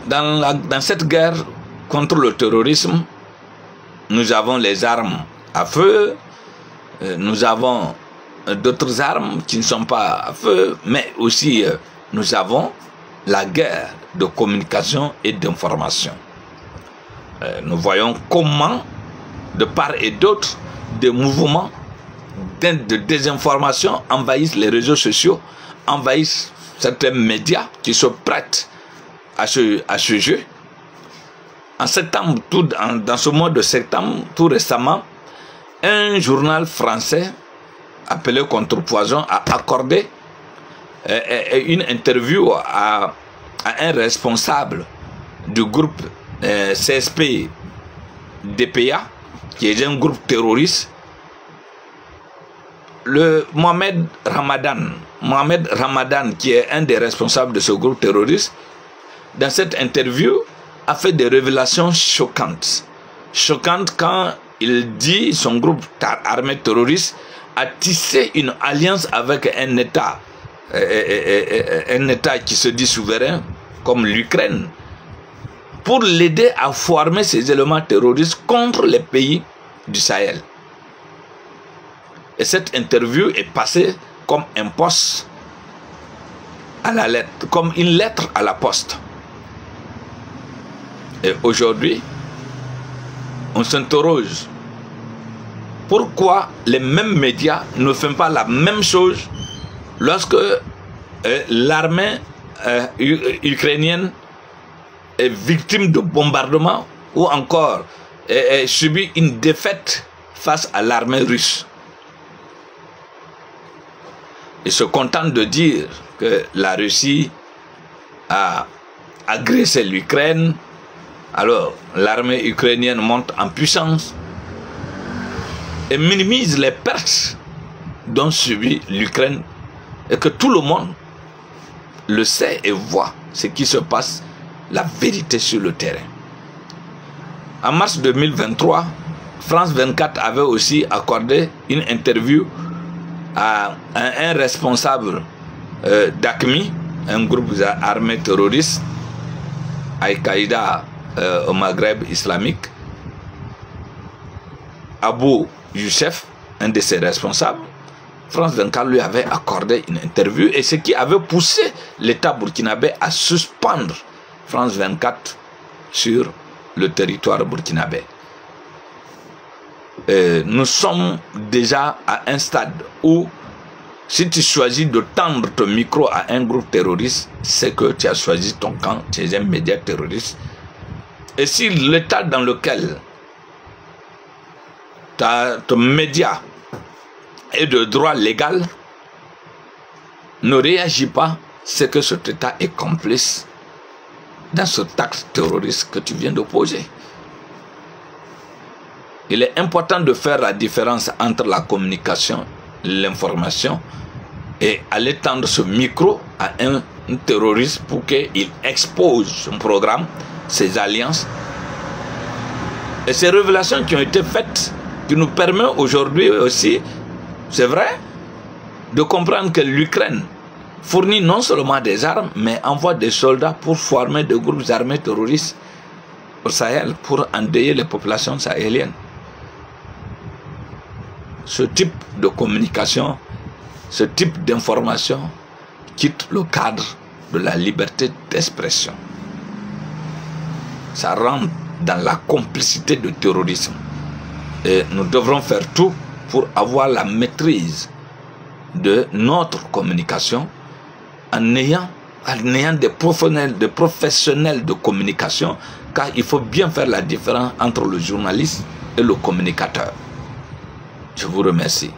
dans cette guerre contre le terrorisme, nous avons les armes à feu, nous avons d'autres armes qui ne sont pas à feu, mais aussi nous avons la guerre de communication et d'information. Nous voyons comment, de part et d'autre, des mouvements de désinformation envahissent les réseaux sociaux, envahissent certains médias qui se prêtent à ce jeu. En septembre, dans ce mois de septembre, tout récemment, un journal français appelé Contrepoison a accordé une interview à un responsable du groupe CSP DPA, qui est un groupe terroriste, le Mohamed Ramadan, qui est un des responsables de ce groupe terroriste, dans cette interview, a fait des révélations choquantes. Choquantes quand il dit son groupe armé terroriste a tissé une alliance avec un État qui se dit souverain, comme l'Ukraine, pour l'aider à former ces éléments terroristes contre les pays du Sahel. Et cette interview est passée comme un poste à la lettre, comme une lettre à la poste. Et aujourd'hui, on s'interroge pourquoi les mêmes médias ne font pas la même chose lorsque l'armée ukrainienne est victime de bombardements ou encore subit une défaite face à l'armée russe. Ils se contentent de dire que la Russie a agressé l'Ukraine. Alors, l'armée ukrainienne monte en puissance et minimise les pertes dont subit l'Ukraine et que tout le monde le sait et voit ce qui se passe, la vérité sur le terrain. En mars 2023, France 24 avait aussi accordé une interview à un responsable d'AQMI, un groupe armé terroriste, Al-Qaïda au Maghreb islamique, Abou Youssef, un de ses responsables. France 24 lui avait accordé une interview et ce qui avait poussé l'État burkinabé à suspendre France 24 sur le territoire burkinabé. Nous sommes déjà à un stade où si tu choisis de tendre ton micro à un groupe terroriste, c'est que tu as choisi ton camp, tu es un média terroriste. Et si l'État dans lequel ton média est de droit légal ne réagit pas, c'est que cet État est complice dans ce acte terroriste que tu viens d'opposer. Il est important de faire la différence entre la communication, l'information et aller tendre ce micro à un terroriste pour qu'il expose son programme, ses alliances. Et ces révélations qui ont été faites, qui nous permettent aujourd'hui aussi, c'est vrai, de comprendre que l'Ukraine fournit non seulement des armes, mais envoie des soldats pour former des groupes armés terroristes au Sahel, pour endeuiller les populations sahéliennes. Ce type de communication, ce type d'information quitte le cadre de la liberté d'expression. Ça rentre dans la complicité du terrorisme. Et nous devrons faire tout pour avoir la maîtrise de notre communication en ayant des professionnels de communication, car il faut bien faire la différence entre le journaliste et le communicateur. Je vous remercie.